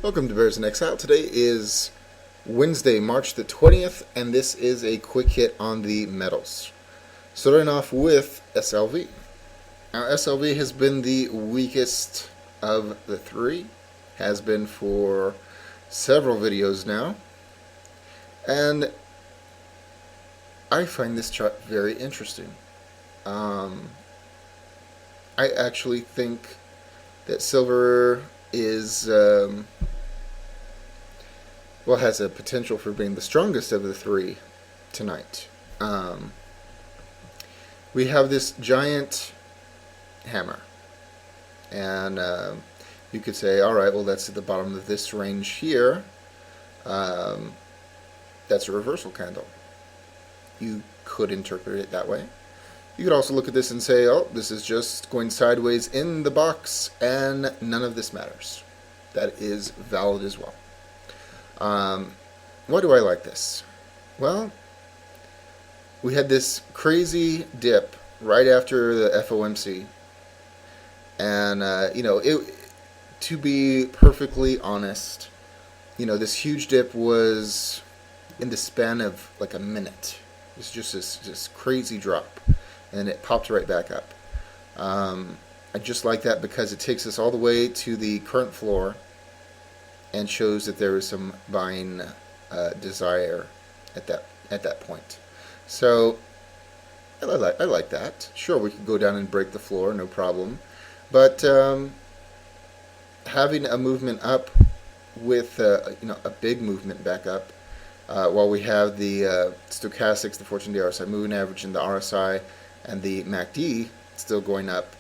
Welcome to Bears in Exile. Today is Wednesday, March the 20th, and this is a quick hit on the metals. Starting off with SLV. Now, SLV has been the weakest of the three, has been for several videos now, and I find this chart very interesting. I actually think that silver is has a potential for being the strongest of the three tonight. We have this giant hammer, and you could say, all right, well, that's at the bottom of this range here. Um, that's a reversal candle. You could interpret it that way. You could also look at this and say, oh, this is just going sideways in the box, and none of this matters. That is valid as well. Why do I like this? Well, we had this crazy dip right after the FOMC, and to be perfectly honest, this huge dip was in the span of like a minute. It was just this crazy drop, and it popped right back up. I just like that because it takes us all the way to the current floor and shows that there is some buying desire at that point. So I like that. Sure, we could go down and break the floor, no problem. But having a movement up with a big movement back up, while we have the stochastics, the 14-day RSI moving average, and the RSI and the MACD still going up,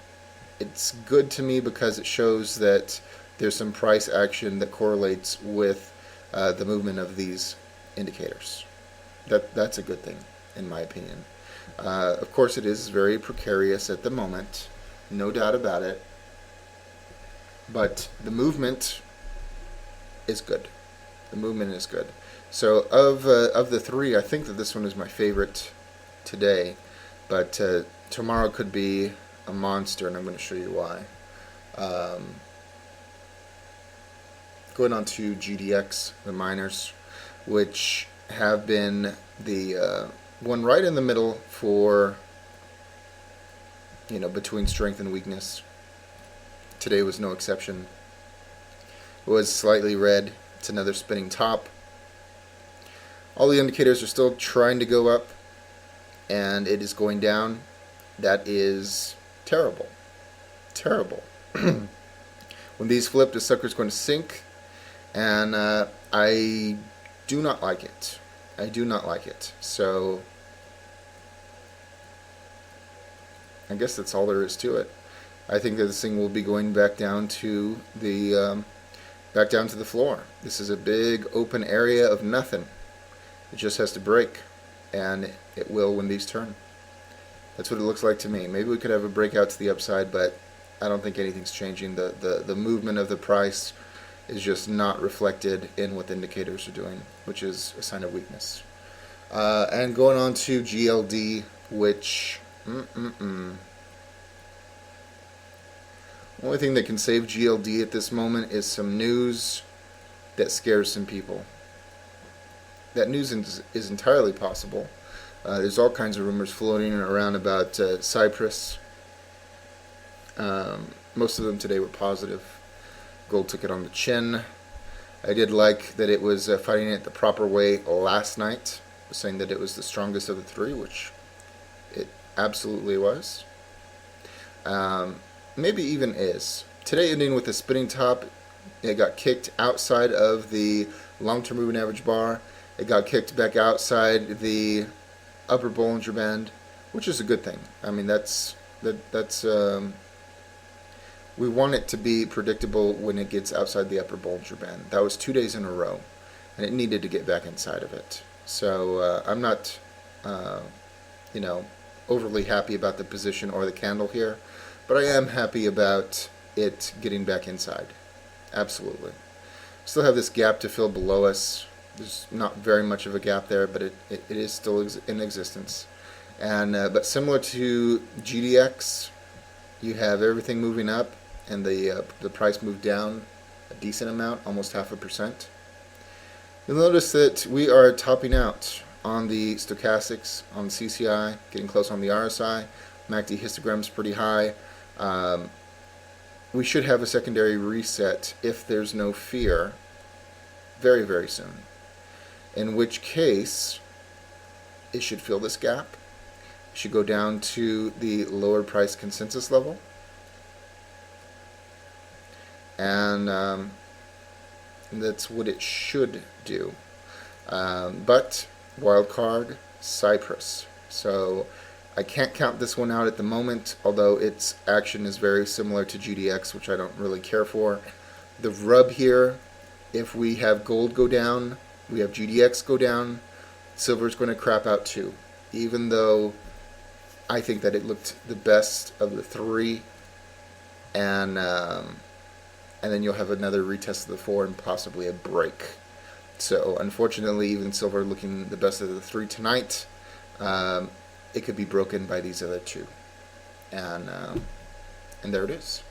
it's good to me because it shows that there's some price action that correlates with the movement of these indicators. That's a good thing, in my opinion. Of course, it is very precarious at the moment, no doubt about it. But the movement is good. The movement is good. So of the three, I think that this one is my favorite today. But tomorrow could be a monster, and I'm going to show you why. Going on to GDX, the miners, which have been the one right in the middle for, between strength and weakness. Today was no exception. It was slightly red. It's another spinning top. All the indicators are still trying to go up, and it is going down. That is terrible. Terrible. When these flip, the sucker's going to sink. And I do not like it. I do not like it. So I guess that's all there is to it. I think that this thing will be going back down to the floor. This is a big open area of nothing. It just has to break, and it will when these turn. That's what it looks like to me. Maybe we could have a breakout to the upside, but I don't think anything's changing. The movement of the price is just not reflected in what the indicators are doing, which is a sign of weakness. And going on to GLD, which only thing that can save GLD at this moment is some news that scares some people. That news is entirely possible. There's all kinds of rumors floating around about Cyprus. Most of them today were positive. Gold took it on the chin. I did like that it was fighting it the proper way last night, saying that it was the strongest of the three, which it absolutely was. Maybe even is. Today ending with a spinning top, it got kicked outside of the long-term moving average bar. It got kicked back outside the upper Bollinger Band, which is a good thing. I mean, that's we want it to be predictable when it gets outside the upper Bollinger Band. That was 2 days in a row, and it needed to get back inside of it. So I'm not, overly happy about the position or the candle here, but I am happy about it getting back inside. Absolutely. Still have this gap to fill below us. There's not very much of a gap there, but it is still in existence. And but similar to GDX, you have everything moving up, and the price moved down decent amount, almost 0.5%. You'll notice that we are topping out on the stochastics, on the CCI, getting close on the RSI. MACD histogram's pretty high. We should have a secondary reset if there's no fear very, very soon. In which case, it should fill this gap. It should go down to the lower price consensus level. And that's what it should do. But wild card, Cyprus. So I can't count this one out at the moment, although its action is very similar to GDX, which I don't really care for. The rub here, if we have gold go down, we have GDX go down, silver's going to crap out too. Even though I think that it looked the best of the three, and then you'll have another retest of the 4 and possibly a break. So unfortunately, even silver looking the best of the 3 tonight, it could be broken by these other 2, and there it is.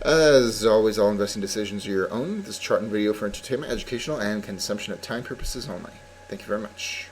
As always, all investing decisions are your own. This chart and video for entertainment, educational, and consumption at time purposes only. Thank you very much.